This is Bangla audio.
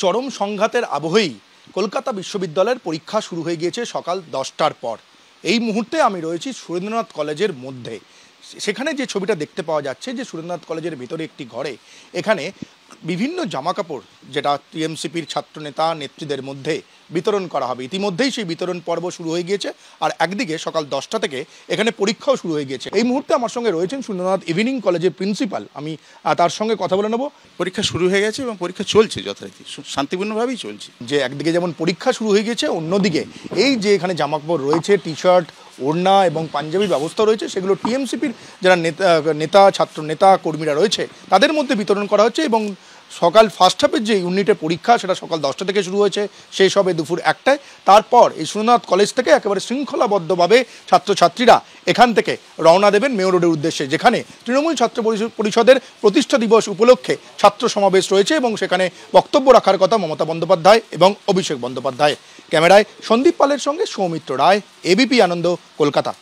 চরম সংঘাতের আবহেই কলকাতা বিশ্ববিদ্যালয়ের পরীক্ষা শুরু হয়ে গিয়েছে সকাল 10টার পর। এই মুহূর্তে আমি রয়েছি সুরেন্দ্রনাথ কলেজের মধ্যে। সেখানে যে ছবিটা দেখতে পাওয়া যাচ্ছে যে সুরেন্দ্রনাথ কলেজের ভিতরে একটি ঘরে এখানে বিভিন্ন জামাকাপড় যেটা টিএমসিপির ছাত্রনেতা নেত্রীদের মধ্যে বিতরণ করা হবে। ইতিমধ্যেই সেই বিতরণ পর্ব শুরু হয়ে গিয়েছে, আর একদিকে সকাল 10টা থেকে এখানে পরীক্ষাও শুরু হয়ে গিয়েছে। এই মুহূর্তে আমার সঙ্গে রয়েছেন সুরেন্দ্রনাথ ইভিনিং কলেজের প্রিন্সিপাল। আমি তার সঙ্গে কথা বলে নেব। পরীক্ষা শুরু হয়ে গেছে এবং পরীক্ষা চলছে যথারীতি শান্তিপূর্ণভাবেই চলছে। যে একদিকে যেমন পরীক্ষা শুরু হয়ে গেছে, অন্যদিকে এই যে এখানে জামাকাপড় রয়েছে, টি শার্ট, ওড়না এবং পাঞ্জাবির ব্যবস্থা রয়েছে, সেগুলো টিএমসিপির যারা নেতা ছাত্র নেতা কর্মীরা রয়েছে তাদের মধ্যে বিতরণ করা হচ্ছে। এবং সকাল ফার্স্ট হাফের যে ইউনিটের পরীক্ষা সেটা সকাল 10টা থেকে শুরু হয়েছে, শেষ হবে দুপুর 1টায়। তারপর এই সুরেন্দ্রনাথ কলেজ থেকে একেবারে শৃঙ্খলাবদ্ধভাবে ছাত্রছাত্রীরা এখান থেকে রওনা দেবেন মেয়র রোডের উদ্দেশ্যে, যেখানে তৃণমূল ছাত্র পরিষদের প্রতিষ্ঠা দিবস উপলক্ষে ছাত্র সমাবেশ রয়েছে এবং সেখানে বক্তব্য রাখার কথা মমতা বন্দ্যোপাধ্যায় এবং অভিষেক বন্দ্যোপাধ্যায়। ক্যামেরায় সন্দীপ পালের সঙ্গে সৌমিত্র রায়, এবিপি আনন্দ, কলকাতা।